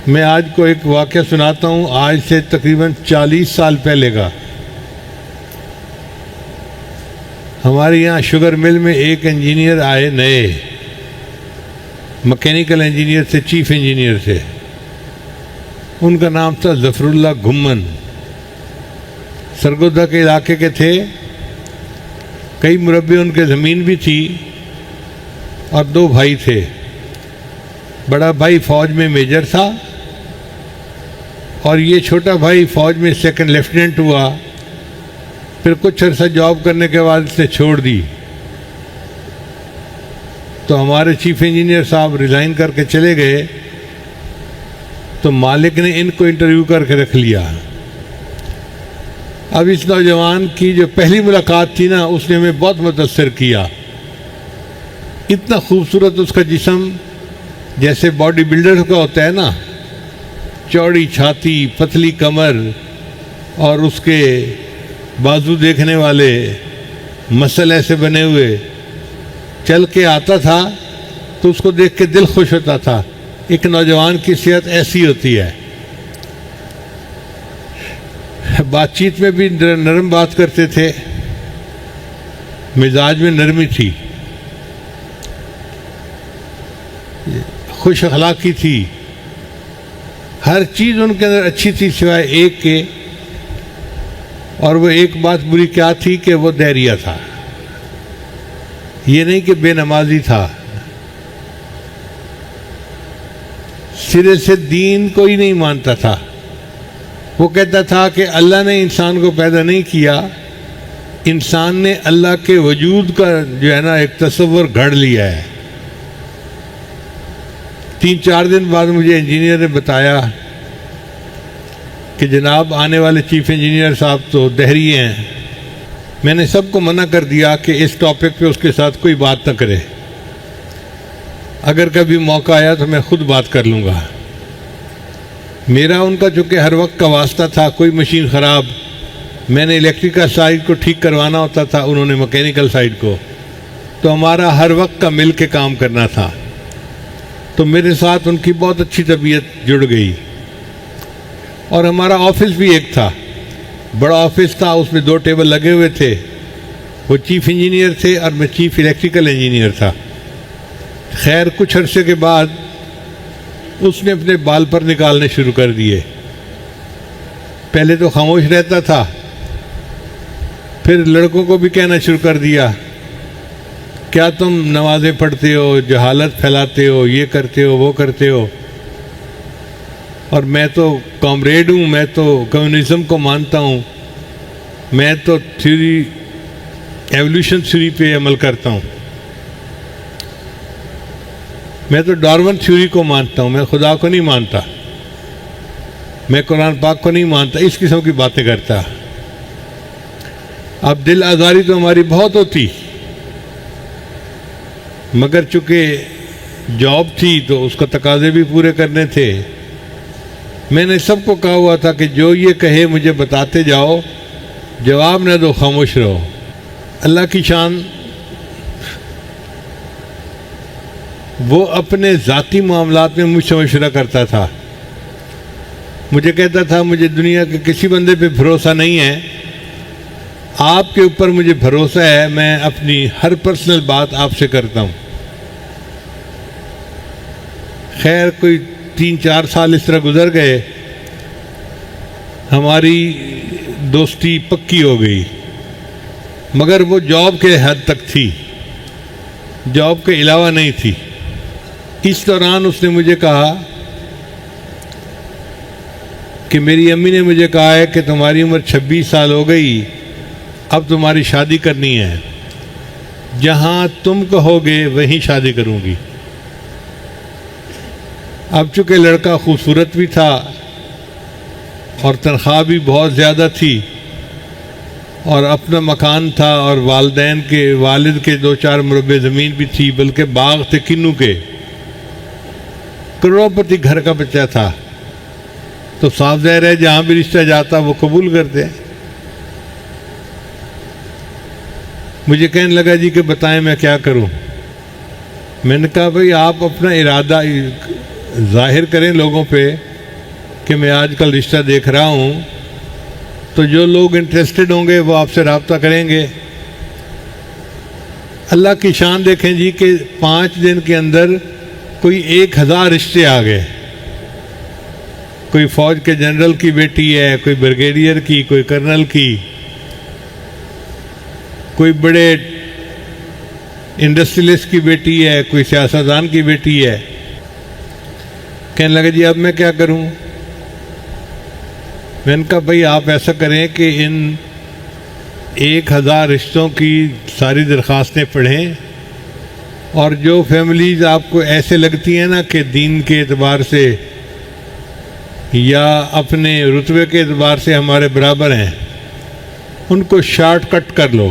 میں آج کو ایک واقعہ سناتا ہوں، آج سے تقریباً 40 سال پہلے کا۔ ہمارے یہاں شوگر مل میں ایک انجینئر آئے نئے، مکینیکل انجینئر تھے، چیف انجینئر تھے۔ ان کا نام تھا ظفر اللہ گھمن، سرگودا کے علاقے کے تھے۔ کئی مربع ان کے زمین بھی تھی اور 2 بھائی تھے۔ بڑا بھائی فوج میں میجر تھا اور یہ چھوٹا بھائی فوج میں 2nd لیفٹیننٹ ہوا۔ پھر کچھ عرصہ جاب کرنے کے بعد اس نے چھوڑ دی، تو ہمارے چیف انجینئر صاحب ریزائن کر کے چلے گئے، تو مالک نے ان کو انٹرویو کر کے رکھ لیا۔ اب اس نوجوان کی جو پہلی ملاقات تھی نا، اس نے ہمیں بہت متاثر کیا۔ اتنا خوبصورت اس کا جسم، جیسے باڈی بلڈر کا ہوتا ہے نا، چوڑی چھاتی، پتلی کمر، اور اس کے بازو دیکھنے والے، مسل ایسے بنے ہوئے، چل کے آتا تھا تو اس کو دیکھ کے دل خوش ہوتا تھا۔ ایک نوجوان کی صحت ایسی ہوتی ہے۔ بات چیت میں بھی نرم بات کرتے تھے، مزاج میں نرمی تھی، خوش اخلاقی تھی، ہر چیز ان کے اندر اچھی تھی سوائے ایک کے، اور وہ ایک بات بری کیا تھی کہ وہ دہریہ تھا۔ یہ نہیں کہ بے نمازی تھا، سرے سے دین کوئی نہیں مانتا تھا۔ وہ کہتا تھا کہ اللہ نے انسان کو پیدا نہیں کیا، انسان نے اللہ کے وجود کا جو ہے نا ایک تصور گھڑ لیا ہے۔ 3-4 دن بعد مجھے انجینئر نے بتایا کہ جناب آنے والے چیف انجینئر صاحب تو دہری ہیں۔ میں نے سب کو منع کر دیا کہ اس ٹاپک پہ اس کے ساتھ کوئی بات نہ کرے، اگر کبھی موقع آیا تو میں خود بات کر لوں گا۔ میرا ان کا چونکہ ہر وقت کا واسطہ تھا، کوئی مشین خراب، میں نے الیکٹریکل سائڈ کو ٹھیک کروانا ہوتا تھا، انہوں نے مکینیکل سائڈ کو، تو ہمارا ہر وقت کا مل کے کام کرنا تھا۔ تو میرے ساتھ ان کی بہت اچھی طبیعت جڑ گئی۔ اور ہمارا آفس بھی ایک تھا، بڑا آفس تھا، اس میں 2 ٹیبل لگے ہوئے تھے۔ وہ چیف انجینئر تھے اور میں چیف الیکٹریکل انجینئر تھا۔ خیر کچھ عرصے کے بعد اس نے اپنے بال پر نکالنے شروع کر دیے۔ پہلے تو خاموش رہتا تھا، پھر لڑکوں کو بھی کہنا شروع کر دیا، کیا تم نمازیں پڑھتے ہو، جہالت پھیلاتے ہو، یہ کرتے ہو، وہ کرتے ہو، اور میں تو کامریڈ ہوں، میں تو کمیونزم کو مانتا ہوں، میں تو تھیوری ایولیوشن تھیوری پہ عمل کرتا ہوں، میں تو ڈارون تھیوری کو مانتا ہوں، میں خدا کو نہیں مانتا، میں قرآن پاک کو نہیں مانتا، اس قسم کی باتیں کرتا۔ اب دل آزاری تو ہماری بہت ہوتی، مگر چونکہ جاب تھی تو اس کا تقاضے بھی پورے کرنے تھے۔ میں نے سب کو کہا ہوا تھا کہ جو یہ کہے مجھے بتاتے جاؤ، جواب نہ دو، خاموش رہو۔ اللہ کی شان، وہ اپنے ذاتی معاملات میں مجھ سے مشورہ کرتا تھا۔ مجھے کہتا تھا مجھے دنیا کے کسی بندے پہ بھروسہ نہیں ہے، آپ کے اوپر مجھے بھروسہ ہے، میں اپنی ہر پرسنل بات آپ سے کرتا ہوں۔ خیر کوئی 3-4 سال اس طرح گزر گئے، ہماری دوستی پکی ہو گئی، مگر وہ جاب کے حد تک تھی، جاب کے علاوہ نہیں تھی۔ اس دوران اس نے مجھے کہا کہ میری امی نے مجھے کہا ہے کہ تمہاری عمر 26 سال ہو گئی، اب تمہاری شادی کرنی ہے، جہاں تم کہو گے وہیں شادی کروں گی۔ اب چونکہ لڑکا خوبصورت بھی تھا اور تنخواہ بھی بہت زیادہ تھی، اور اپنا مکان تھا، اور والدین کے والد کے 2-4 مربع زمین بھی تھی، بلکہ باغ تھے کنوں کے، کروڑوں پتی گھر کا بچہ تھا، تو صاف ظاہر ہے جہاں بھی رشتہ جاتا وہ قبول کرتے۔ مجھے کہنے لگا جی کہ بتائیں میں کیا کروں۔ میں نے کہا بھئی آپ اپنا ارادہ ظاہر کریں لوگوں پہ، کہ میں آج کل رشتہ دیکھ رہا ہوں، تو جو لوگ انٹرسٹڈ ہوں گے وہ آپ سے رابطہ کریں گے۔ اللہ کی شان دیکھیں جی کہ 5 دن کے اندر کوئی 1000 رشتے آ گئے۔ کوئی فوج کے جنرل کی بیٹی ہے، کوئی بریگیڈیئر کی، کوئی کرنل کی، کوئی بڑے انڈسٹریلسٹ کی بیٹی ہے، کوئی سیاستدان کی بیٹی ہے۔ کہنے لگا جی اب میں کیا کروں؟ میں نے کہا بھائی آپ ایسا کریں کہ ان 1000 رشتوں کی ساری درخواستیں پڑھیں، اور جو فیملیز آپ کو ایسے لگتی ہیں نا کہ دین کے اعتبار سے یا اپنے رتبے کے اعتبار سے ہمارے برابر ہیں، ان کو شارٹ کٹ کر لو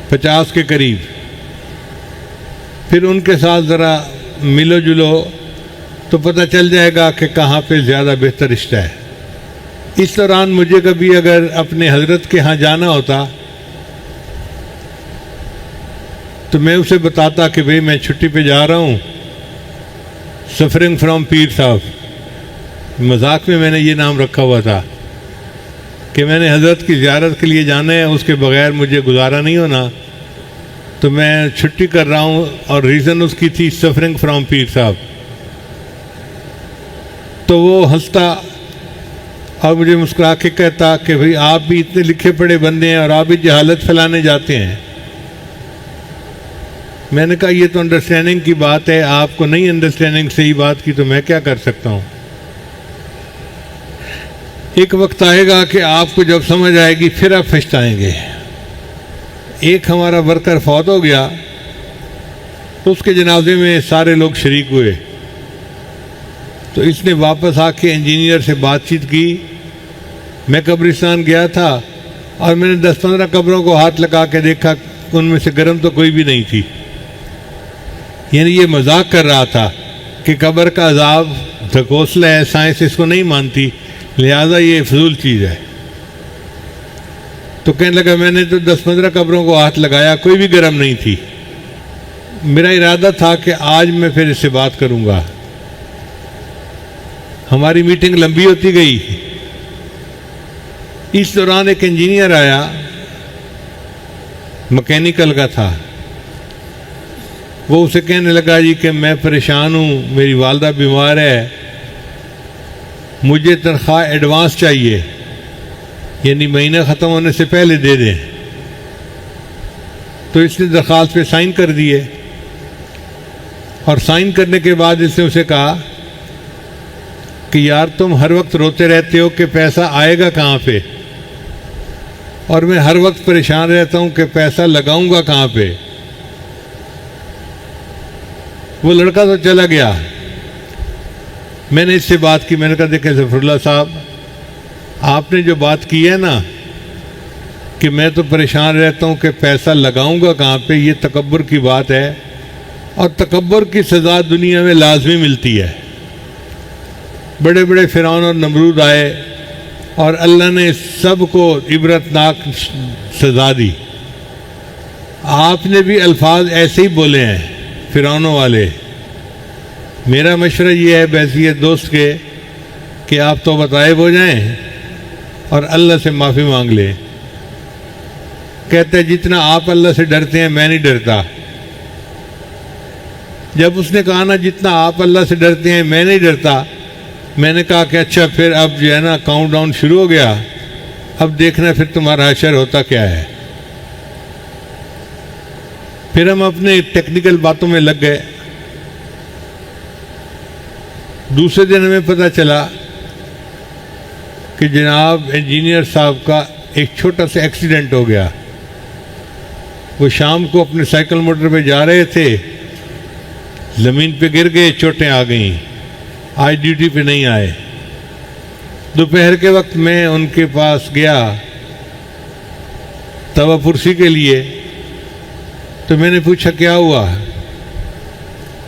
50 کے قریب، پھر ان کے ساتھ ذرا ملو جلو تو پتہ چل جائے گا کہ کہاں پہ زیادہ بہتر رشتہ ہے۔ اس دوران مجھے کبھی اگر اپنے حضرت کے ہاں جانا ہوتا تو میں اسے بتاتا کہ بھئی میں چھٹی پہ جا رہا ہوں، سفرنگ فرام پیر صاحب، مذاق میں نے یہ نام رکھا ہوا تھا کہ میں نے حضرت کی زیارت کے لیے جانا ہے، اس کے بغیر مجھے گزارا نہیں ہونا، تو میں چھٹی کر رہا ہوں، اور ریزن اس کی تھی سفرنگ فرام پیر صاحب۔ تو وہ ہنستا اور مجھے مسکرا کے کہتا کہ بھئی آپ بھی اتنے لکھے پڑھے بندے ہیں اور آپ بھی جہالت پھیلانے جاتے ہیں۔ میں نے کہا یہ تو انڈرسٹینڈنگ کی بات ہے، آپ کو نہیں انڈرسٹینڈنگ صحیح بات کی تو میں کیا کر سکتا ہوں۔ ایک وقت آئے گا کہ آپ کو جب سمجھ آئے گی پھر آپ پچھتائیں گے۔ ایک ہمارا ورکر فوت ہو گیا تو اس کے جنازے میں سارے لوگ شریک ہوئے، تو اس نے واپس آ کے انجینئر سے بات چیت کی۔ میں قبرستان گیا تھا اور میں نے 10-15 قبروں کو ہاتھ لگا کے دیکھا، ان میں سے گرم تو کوئی بھی نہیں تھی۔ یعنی یہ مذاق کر رہا تھا کہ قبر کا عذاب دھکوسلا ہے، سائنس اس کو نہیں مانتی، لہذا یہ فضول چیز ہے۔ تو کہنے لگا میں نے تو 10-15 قبروں کو ہاتھ لگایا، کوئی بھی گرم نہیں تھی۔ میرا ارادہ تھا کہ آج میں پھر اس سے بات کروں گا۔ ہماری میٹنگ لمبی ہوتی گئی۔ اس دوران ایک انجینئر آیا، مکینیکل کا تھا۔ وہ اسے کہنے لگا جی کہ میں پریشان ہوں، میری والدہ بیمار ہے، مجھے تنخواہ ایڈوانس چاہیے، یعنی مہینہ ختم ہونے سے پہلے دے دیں۔ تو اس نے درخواست پہ سائن کر دیے، اور سائن کرنے کے بعد اس نے اسے کہا کہ یار تم ہر وقت روتے رہتے ہو کہ پیسہ آئے گا کہاں پہ، اور میں ہر وقت پریشان رہتا ہوں کہ پیسہ لگاؤں گا کہاں پہ۔ وہ لڑکا تو چلا گیا۔ میں نے اس سے بات کی، میں نے کہا دیکھیں ظفر اللہ صاحب، آپ نے جو بات کی ہے نا کہ میں تو پریشان رہتا ہوں کہ پیسہ لگاؤں گا کہاں پہ، یہ تکبر کی بات ہے، اور تکبر کی سزا دنیا میں لازمی ملتی ہے۔ بڑے بڑے فرعون اور نمرود آئے اور اللہ نے سب کو عبرتناک سزا دی۔ آپ نے بھی الفاظ ایسے ہی بولے ہیں فرعونوں والے۔ میرا مشورہ یہ ہے بحیثیت دوست کے کہ آپ توبہ طائب ہو جائیں اور اللہ سے معافی مانگ لیں۔ کہتے ہیں جتنا آپ اللہ سے ڈرتے ہیں میں نہیں ڈرتا۔ جب اس نے کہا نا جتنا آپ اللہ سے ڈرتے ہیں میں نہیں ڈرتا، میں نے کہا کہ اچھا پھر اب جو ہے نا کاؤنٹ ڈاؤن شروع ہو گیا، اب دیکھنا پھر تمہارا حشر ہوتا کیا ہے۔ پھر ہم اپنے ٹیکنیکل باتوں میں لگ گئے۔ دوسرے دن ہمیں پتہ چلا کہ جناب انجینئر صاحب کا ایک چھوٹا سا ایکسیڈنٹ ہو گیا۔ وہ شام کو اپنے سائیکل موٹر پہ جا رہے تھے، زمین پہ گر گئے، چوٹیں آ گئیں، آج ڈیوٹی پہ نہیں آئے۔ دوپہر کے وقت میں ان کے پاس گیا توا پرسی کے لیے، تو میں نے پوچھا کیا ہوا؟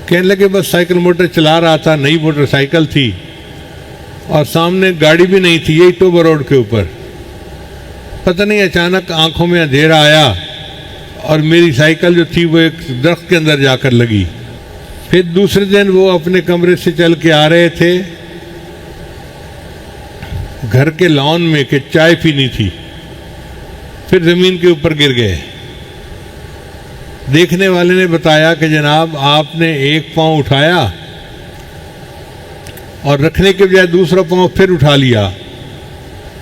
کہنے لگے بس سائیکل موٹر چلا رہا تھا، نئی موٹر سائیکل تھی، اور سامنے گاڑی بھی نہیں تھی، یہی ٹوبر روڈ کے اوپر۔ پتہ نہیں اچانک آنکھوں میں اندھیرا آیا اور میری سائیکل جو تھی وہ ایک درخت کے اندر جا کر لگی۔ پھر دوسرے دن وہ اپنے کمرے سے چل کے آ رہے تھے گھر کے لان میں کہ چائے پینی تھی، پھر زمین کے اوپر گر گئے۔ دیکھنے والے نے بتایا کہ جناب آپ نے ایک پاؤں اٹھایا اور رکھنے کے بجائے دوسرا پاؤں پھر اٹھا لیا،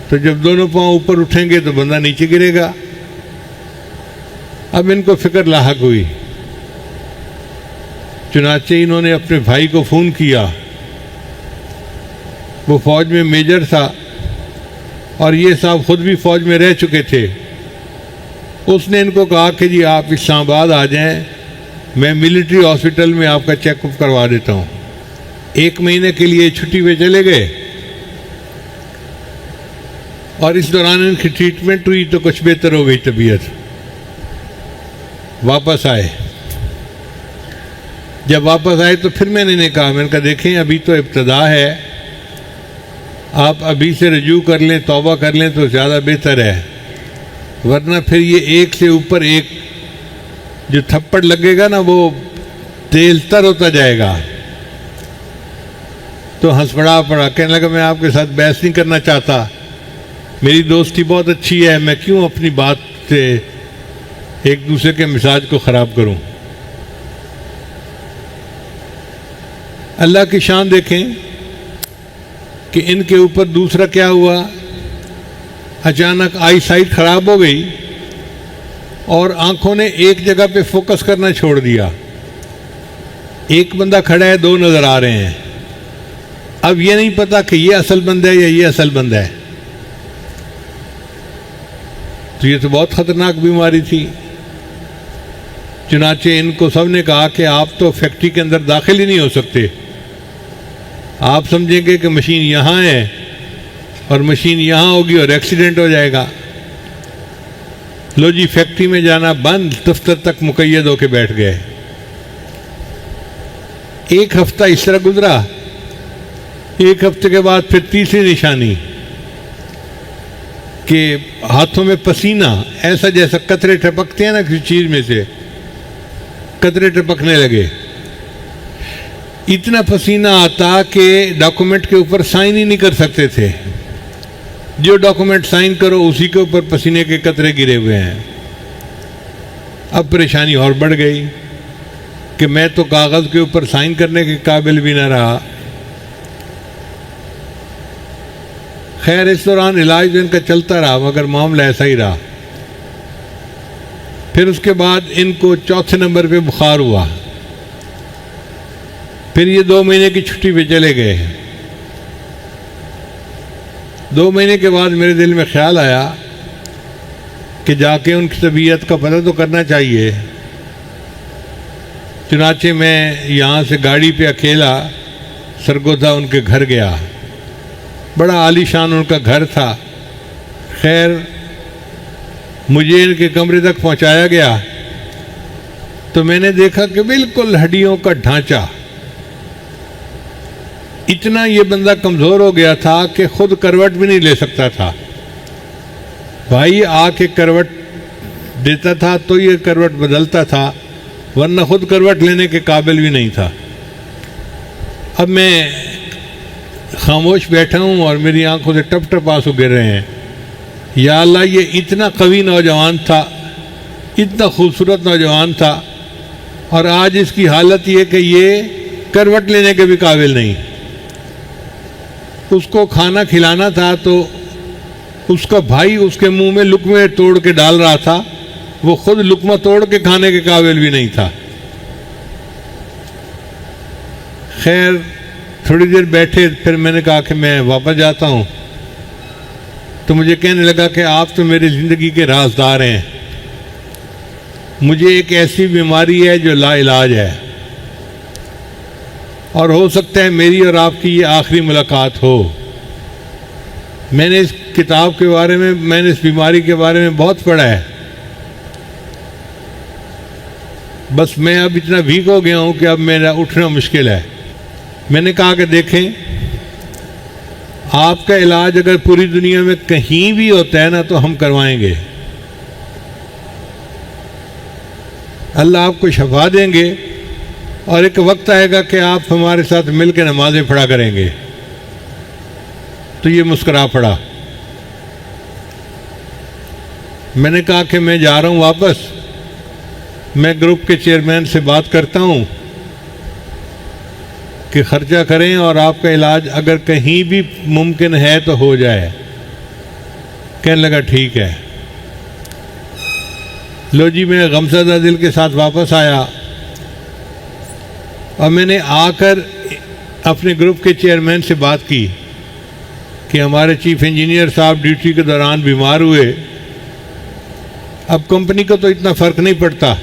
تو جب دونوں پاؤں اوپر اٹھیں گے تو بندہ نیچے گرے گا۔ اب ان کو فکر لاحق ہوئی، چنانچہ انہوں نے اپنے بھائی کو فون کیا، وہ فوج میں میجر تھا اور یہ صاحب خود بھی فوج میں رہ چکے تھے۔ اس نے ان کو کہا کہ جی آپ اسلام آباد آ جائیں، میں ملٹری ہاسپٹل میں آپ کا چیک اپ کروا دیتا ہوں۔ 1 مہینے کے لیے چھٹی پہ چلے گئے اور اس دوران ان کی ٹریٹمنٹ ہوئی تو کچھ بہتر ہو گئی طبیعت۔ واپس آئے، جب واپس آئے تو پھر میں نے کہا دیکھیں ابھی تو ابتدا ہے، آپ ابھی سے رجوع کر لیں، توبہ کر لیں تو زیادہ بہتر ہے، ورنہ پھر یہ ایک سے اوپر ایک جو تھپڑ لگے گا نا وہ تیل تر ہوتا جائے گا۔ تو ہنس پڑا، کہنے لگا میں آپ کے ساتھ بحث نہیں کرنا چاہتا، میری دوستی بہت اچھی ہے، میں کیوں اپنی بات سے ایک دوسرے کے مزاج کو خراب کروں۔ اللہ کی شان دیکھیں کہ ان کے اوپر دوسرا کیا ہوا، اچانک آئی سائٹ خراب ہو گئی اور آنکھوں نے ایک جگہ پہ فوکس کرنا چھوڑ دیا۔ ایک بندہ کھڑا ہے، 2 نظر آ رہے ہیں، اب یہ نہیں پتا کہ یہ اصل بندہ ہے یا یہ اصل بندہ ہے۔ تو یہ تو بہت خطرناک بیماری تھی۔ چنانچہ ان کو سب نے کہا کہ آپ تو فیکٹری کے اندر داخل ہی نہیں ہو سکتے، آپ سمجھیں گے کہ مشین یہاں ہے اور مشین یہاں ہوگی اور ایکسیڈنٹ ہو جائے گا۔ لو جی فیکٹری میں جانا بند، دفتر تک مقید ہو کے بیٹھ گئے۔ 1 ہفتہ اس طرح گزرا، 1 ہفتے کے بعد پھر تیسری نشانی کہ ہاتھوں میں پسینہ ایسا جیسا قطرے ٹپکتے ہیں نا کسی چیز میں سے، قطرے ٹپکنے لگے۔ اتنا پسینہ آتا کہ ڈاکومنٹ کے اوپر سائن ہی نہیں کر سکتے تھے، جو ڈاکومنٹ سائن کرو اسی کے اوپر پسینے کے قطرے گرے ہوئے ہیں۔ اب پریشانی اور بڑھ گئی کہ میں تو کاغذ کے اوپر سائن کرنے کے قابل بھی نہ رہا۔ خیر اس دوران علاج ان کا چلتا رہا مگر معاملہ ایسا ہی رہا۔ پھر اس کے بعد ان کو 4تھے نمبر پہ بخار ہوا، پھر یہ 2 مہینے کی چھٹی پہ چلے گئے۔ 2 مہینے کے بعد میرے دل میں خیال آیا کہ جا کے ان کی طبیعت کا پتہ تو کرنا چاہیے۔ چنانچہ میں یہاں سے گاڑی پہ اکیلا سرگودا ان کے گھر گیا، بڑا عالی شان ان کا گھر تھا۔ خیر مجھے ان کے کمرے تک پہنچایا گیا تو میں نے دیکھا کہ بالکل ہڈیوں کا ڈھانچہ، اتنا یہ بندہ کمزور ہو گیا تھا کہ خود کروٹ بھی نہیں لے سکتا تھا۔ بھائی آ کے کروٹ دیتا تھا تو یہ کروٹ بدلتا تھا، ورنہ خود کروٹ لینے کے قابل بھی نہیں تھا۔ اب میں خاموش بیٹھا ہوں اور میری آنکھوں سے ٹپ ٹپ آنسو گر رہے ہیں۔ یا اللہ یہ اتنا قوی نوجوان تھا، اتنا خوبصورت نوجوان تھا، اور آج اس کی حالت یہ کہ یہ کروٹ لینے کے بھی قابل نہیں۔ اس کو کھانا کھلانا تھا تو اس کا بھائی اس کے منہ میں لقمے توڑ کے ڈال رہا تھا، وہ خود لقمہ توڑ کے کھانے کے قابل بھی نہیں تھا۔ خیر تھوڑی دیر بیٹھے، پھر میں نے کہا کہ میں واپس جاتا ہوں، تو مجھے کہنے لگا کہ آپ تو میری زندگی کے رازدار ہیں، مجھے ایک ایسی بیماری ہے جو لا علاج ہے، اور ہو سکتا ہے میری اور آپ کی یہ آخری ملاقات ہو۔ میں نے اس کتاب کے بارے میں نے اس بیماری کے بارے میں بہت پڑھا ہے، بس میں اب اتنا ویک ہو گیا ہوں کہ اب میرا اٹھنا مشکل ہے۔ میں نے کہا کہ دیکھیں آپ کا علاج اگر پوری دنیا میں کہیں بھی ہوتا ہے نا تو ہم کروائیں گے، اللہ آپ کو شفا دیں گے، اور ایک وقت آئے گا کہ آپ ہمارے ساتھ مل کے نمازیں پڑھا کریں گے۔ تو یہ مسکرا پڑا. میں نے کہا کہ میں جا رہا ہوں واپس, میں گروپ کے چیئرمین سے بات کرتا ہوں کہ خرچہ کریں اور آپ کا علاج اگر کہیں بھی ممکن ہے تو ہو جائے. کہنے لگا ٹھیک ہے. لو جی, میں غمزدہ دل کے ساتھ واپس آیا اور میں نے آ کر اپنے گروپ کے چیئرمین سے بات کی کہ ہمارے چیف انجینئر صاحب ڈیوٹی کے دوران بیمار ہوئے. اب کمپنی کو تو اتنا فرق نہیں پڑتا,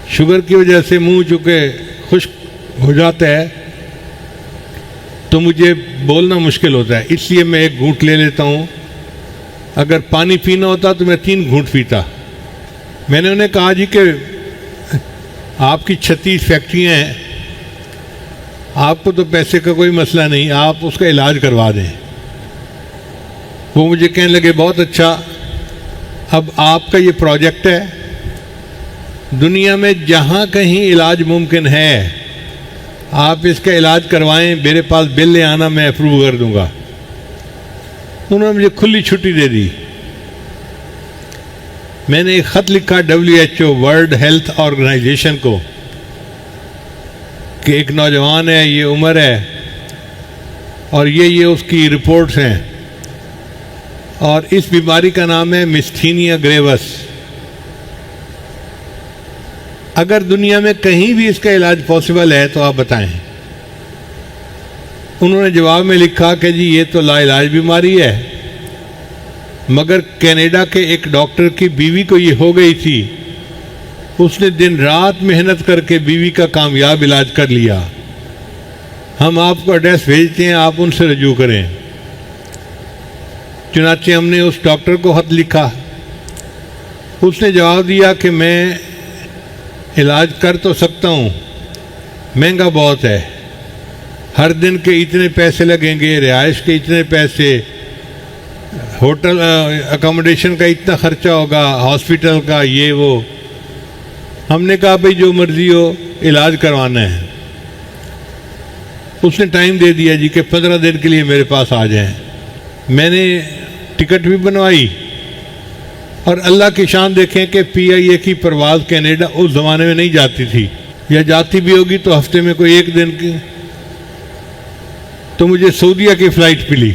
شوگر کی وجہ سے منہ چونکہ خشک ہو جاتا ہے تو مجھے بولنا مشکل ہوتا ہے, اس لیے میں ایک گھونٹ لے لیتا ہوں. اگر پانی پینا ہوتا تو میں 3 گھونٹ پیتا. میں نے انہیں کہا جی کہ آپ کی 36 فیکٹریاں ہیں, آپ کو تو پیسے کا کوئی مسئلہ نہیں, آپ اس کا علاج کروا دیں. وہ مجھے کہنے لگے بہت اچھا, اب آپ کا یہ پروجیکٹ ہے, دنیا میں جہاں کہیں علاج ممکن ہے آپ اس کا علاج کروائیں, میرے پاس بل لے آنا, میں اپروو کر دوں گا. انہوں نے مجھے کھلی چھٹی دے دی. میں نے ایک خط لکھا WHO ورلڈ ہیلتھ آرگنائزیشن کو کہ ایک نوجوان ہے, یہ عمر ہے اور یہ اس کی رپورٹس ہیں, اور اس بیماری کا نام ہے میستھینیا گریوس. اگر دنیا میں کہیں بھی اس کا علاج پاسبل ہے تو آپ بتائیں. انہوں نے جواب میں لکھا کہ جی یہ تو لا علاج بیماری ہے, مگر کینیڈا کے ایک ڈاکٹر کی بیوی کو یہ ہو گئی تھی, اس نے دن رات محنت کر کے بیوی کا کامیاب علاج کر لیا. ہم آپ کو ایڈریس بھیجتے ہیں, آپ ان سے رجوع کریں. چنانچہ ہم نے اس ڈاکٹر کو خط لکھا. اس نے جواب دیا کہ میں علاج کر تو سکتا ہوں, مہنگا بہت ہے, ہر دن کے اتنے پیسے لگیں گے, رہائش کے اتنے پیسے, ہوٹل اکاموڈیشن کا اتنا خرچہ ہوگا, ہاسپٹل کا, یہ وہ. ہم نے کہا بھئی جو مرضی ہو, علاج کروانا ہے. اس نے ٹائم دے دیا جی کہ 15 دن کے لیے میرے پاس آ جائیں. میں نے ٹکٹ بھی بنوائی, اور اللہ کی شان دیکھیں کہ PIA کی پرواز کینیڈا اس زمانے میں نہیں جاتی تھی, یا جاتی بھی ہوگی تو ہفتے میں کوئی 1 دن کی. تو مجھے سعودیہ کی فلائٹ ملی.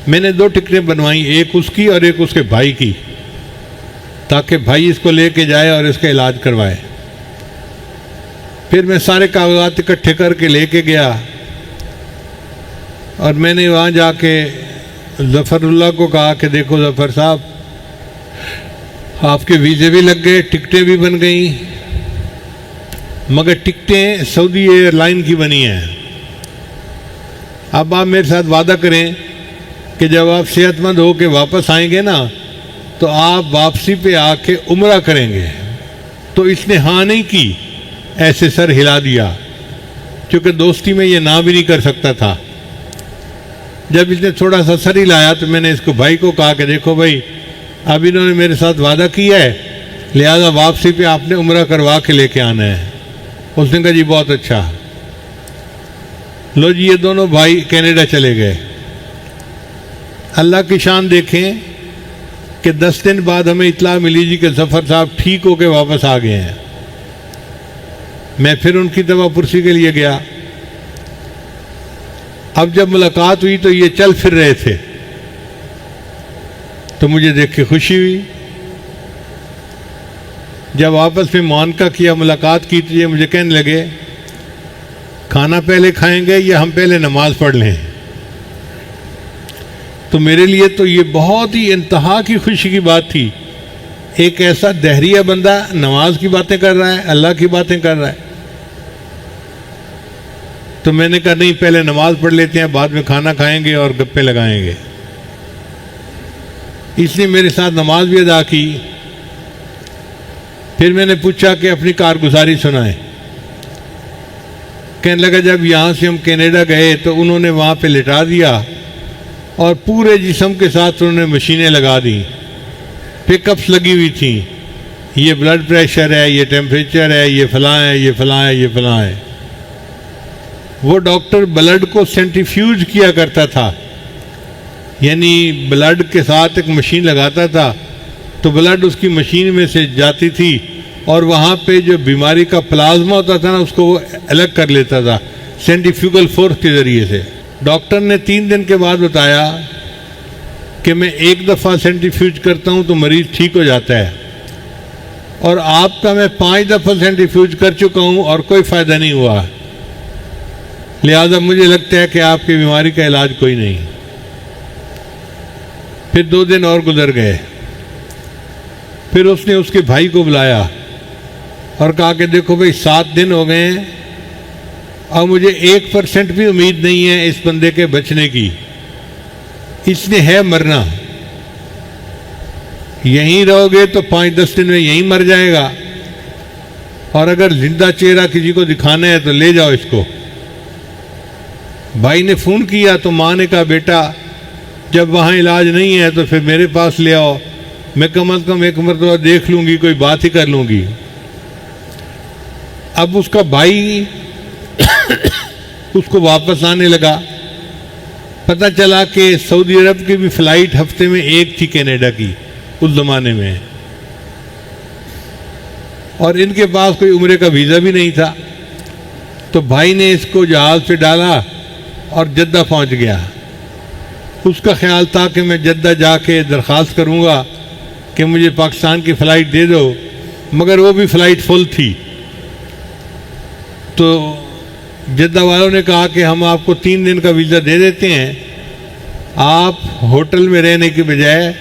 میں نے 2 ٹکٹیں بنوائیں, ایک اس کی اور ایک اس کے بھائی کی, تاکہ بھائی اس کو لے کے جائے اور اس کا علاج کروائے. پھر میں سارے کاغذات اکٹھے کر کے لے کے گیا, اور میں نے وہاں جا کے ظفر اللہ کو کہا کہ دیکھو ظفر صاحب, آپ کے ویزے بھی لگ گئے, ٹکٹیں بھی بن گئیں, مگر ٹکٹیں سعودی ایئر لائن کی بنی ہیں. اب آپ میرے ساتھ وعدہ کریں کہ جب آپ صحت مند ہو کے واپس آئیں گے نا تو آپ واپسی پہ آ کے عمرہ کریں گے. تو اس نے ہاں نہیں کی, ایسے سر ہلا دیا, کیونکہ دوستی میں یہ نہ بھی نہیں کر سکتا تھا. جب اس نے تھوڑا سا سر ہلایا تو میں نے اس کو بھائی کو کہا کہ دیکھو بھائی, اب انہوں نے میرے ساتھ وعدہ کیا ہے, لہذا واپسی پہ آپ نے عمرہ کروا کے لے کے آنا ہے. اس نے کہا جی بہت اچھا. لو جی, یہ دونوں بھائی کینیڈا چلے گئے. اللہ کی شان دیکھیں کہ 10 دن بعد ہمیں اطلاع ملی جی کہ ظفر صاحب ٹھیک ہو کے واپس آ گئے ہیں. میں پھر ان کی دوا پرسی کے لیے گیا. اب جب ملاقات ہوئی تو یہ چل پھر رہے تھے, تو مجھے دیکھ کے خوشی ہوئی. جب آپس میں معانقہ کیا, ملاقات کی, تو یہ مجھے کہنے لگے کھانا پہلے کھائیں گے یا ہم پہلے نماز پڑھ لیں. تو میرے لیے تو یہ بہت ہی انتہا کی خوشی کی بات تھی. ایک ایسا دہریہ بندہ نماز کی باتیں کر رہا ہے, اللہ کی باتیں کر رہا ہے. تو میں نے کہا نہیں, پہلے نماز پڑھ لیتے ہیں, بعد میں کھانا کھائیں گے اور گپے لگائیں گے. اس نے میرے ساتھ نماز بھی ادا کی. پھر میں نے پوچھا کہ اپنی کارگزاری سنائیں. کہنے لگا جب یہاں سے ہم کینیڈا گئے تو انہوں نے وہاں پہ لٹا دیا, اور پورے جسم کے ساتھ انہوں نے مشینیں لگا دیں, پک اپس لگی ہوئی تھیں, یہ بلڈ پریشر ہے, یہ ٹیمپریچر ہے, یہ فلاں ہے, یہ فلاں ہے, یہ فلاں ہے. وہ ڈاکٹر بلڈ کو سینٹریفیوج کیا کرتا تھا، یعنی بلڈ کے ساتھ ایک مشین لگاتا تھا تو بلڈ اس کی مشین میں سے جاتی تھی اور وہاں پہ جو بیماری کا پلازما ہوتا تھا نا اس کو وہ الگ کر لیتا تھا سینٹریفیوگل فورس کے ذریعے سے۔ ڈاکٹر نے 3 دن کے بعد بتایا کہ میں 1 دفعہ سینٹریفیوج کرتا ہوں تو مریض ٹھیک ہو جاتا ہے، اور آپ کا میں 5 دفعہ سینٹریفیوج کر چکا ہوں اور کوئی فائدہ نہیں ہوا، لہذا مجھے لگتا ہے کہ آپ کی بیماری کا علاج کوئی نہیں۔ پھر 2 دن اور گزر گئے، پھر اس نے اس کے بھائی کو بلایا اور کہا کہ دیکھو بھائی 7 دن ہو گئے ہیں اور مجھے 1% بھی امید نہیں ہے اس بندے کے بچنے کی، اس نے ہے مرنا، یہیں رہو گے تو 5-10 دن میں یہیں مر جائے گا، اور اگر زندہ چہرہ کسی کو دکھانا ہے تو لے جاؤ اس کو۔ بھائی نے فون کیا تو ماں نے کہا بیٹا جب وہاں علاج نہیں ہے تو پھر میرے پاس لے آؤ، میں کم از کم 1 مرتبہ دیکھ لوں گی، کوئی بات ہی کر لوں گی۔ اب اس کا بھائی اس کو واپس آنے لگا، پتہ چلا کہ سعودی عرب کی بھی فلائٹ ہفتے میں 1 تھی کینیڈا کی اس زمانے میں، اور ان کے پاس کوئی عمرے کا ویزا بھی نہیں تھا، تو بھائی نے اس کو جہاز پہ ڈالا اور جدہ پہنچ گیا۔ اس کا خیال تھا کہ میں جدہ جا کے درخواست کروں گا کہ مجھے پاکستان کی فلائٹ دے دو، مگر وہ بھی فلائٹ فل تھی، تو جدہ والوں نے کہا کہ ہم آپ کو 3 دن کا ویزا دے دیتے ہیں، آپ ہوٹل میں رہنے کی بجائے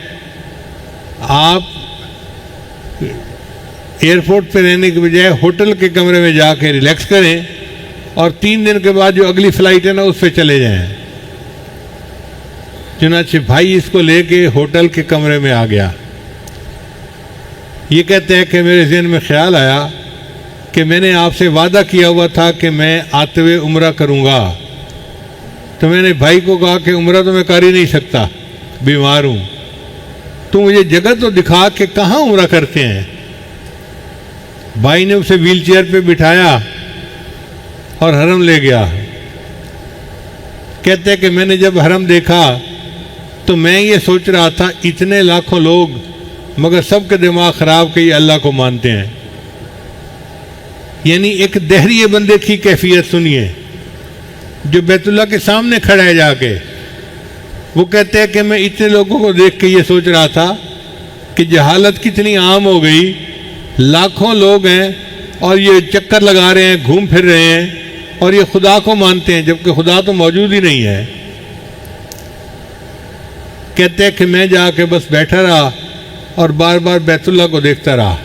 آپ ایئرپورٹ پہ رہنے کی بجائے ہوٹل کے کمرے میں جا کے ریلیکس کریں، اور 3 دن کے بعد جو اگلی فلائٹ ہے نا اس پہ چلے جائیں۔ چنانچہ بھائی اس کو لے کے ہوٹل کے کمرے میں آ گیا۔ یہ کہتے ہیں کہ میرے ذہن میں خیال آیا کہ میں نے آپ سے وعدہ کیا ہوا تھا کہ میں آتے ہوئے عمرہ کروں گا، تو میں نے بھائی کو کہا کہ عمرہ تو میں کر ہی نہیں سکتا، بیمار ہوں، تو مجھے جگہ تو دکھا کہ کہاں عمرہ کرتے ہیں۔ بھائی نے اسے ویل چیئر پہ بٹھایا اور حرم لے گیا۔ کہتے ہیں کہ میں نے جب حرم دیکھا تو میں یہ سوچ رہا تھا اتنے لاکھوں لوگ مگر سب کے دماغ خراب کہ یہ اللہ کو مانتے ہیں، یعنی ایک دہریے بندے کی کیفیت سنیے جو بیت اللہ کے سامنے کھڑا ہے جا کے۔ وہ کہتے ہیں کہ میں اتنے لوگوں کو دیکھ کے یہ سوچ رہا تھا کہ جہالت کتنی عام ہو گئی، لاکھوں لوگ ہیں اور یہ چکر لگا رہے ہیں، گھوم پھر رہے ہیں، اور یہ خدا کو مانتے ہیں جبکہ خدا تو موجود ہی نہیں ہے۔ کہتے ہیں کہ میں جا کے بس بیٹھا رہا اور بار بار بیت اللہ کو دیکھتا رہا۔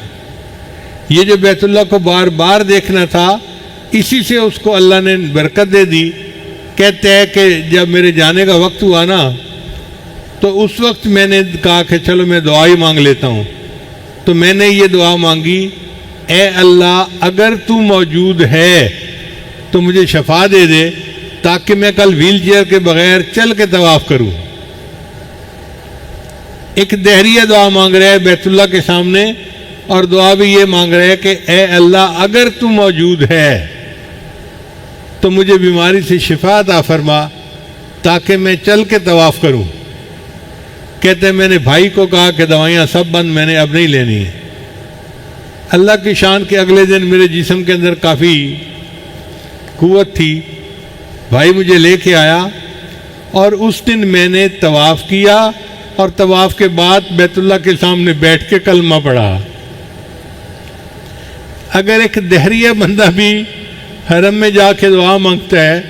یہ جو بیت اللہ کو بار بار دیکھنا تھا اسی سے اس کو اللہ نے برکت دے دی۔ کہتے ہیں کہ جب میرے جانے کا وقت ہوا نا تو اس وقت میں نے کہا کہ چلو میں دعا ہی مانگ لیتا ہوں، تو میں نے یہ دعا مانگی، اے اللہ اگر تو موجود ہے تو مجھے شفا دے دے تاکہ میں کل ویل چیئر کے بغیر چل کے طواف کروں۔ ایک دہریہ دعا مانگ رہا ہے بیت اللہ کے سامنے، اور دعا بھی یہ مانگ رہا ہے کہ اے اللہ اگر تو موجود ہے تو مجھے بیماری سے شفا عطا فرما تاکہ میں چل کے طواف کروں۔ کہتے ہیں میں نے بھائی کو کہا کہ دوائیاں سب بند، میں نے اب نہیں لینی۔ اللہ کی شان کے اگلے دن میرے جسم کے اندر کافی قوت تھی، بھائی مجھے لے کے آیا اور اس دن میں نے طواف کیا، اور طواف کے بعد بیت اللہ کے سامنے بیٹھ کے کلمہ پڑھا۔ اگر ایک دہریہ بندہ بھی حرم میں جا کے دعا مانگتا ہے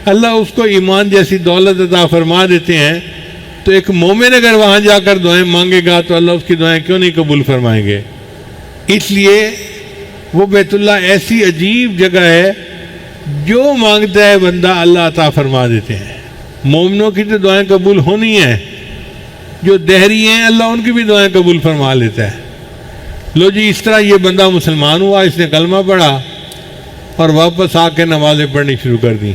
اللہ اس کو ایمان جیسی دولت عطا فرما دیتے ہیں، تو ایک مومن اگر وہاں جا کر دعائیں مانگے گا تو اللہ اس کی دعائیں کیوں نہیں قبول فرمائیں گے؟ اس لیے وہ بیت اللہ ایسی عجیب جگہ ہے، جو مانگتا ہے بندہ اللہ عطا فرما دیتے ہیں۔ مومنوں کی تو دعائیں قبول ہونی ہیں، جو دہری ہیں اللہ ان کی بھی دعائیں قبول فرما لیتا ہے۔ لو جی اس طرح یہ بندہ مسلمان ہوا، اس نے کلمہ پڑھا اور واپس آ کے نمازیں پڑھنی شروع کر دیں۔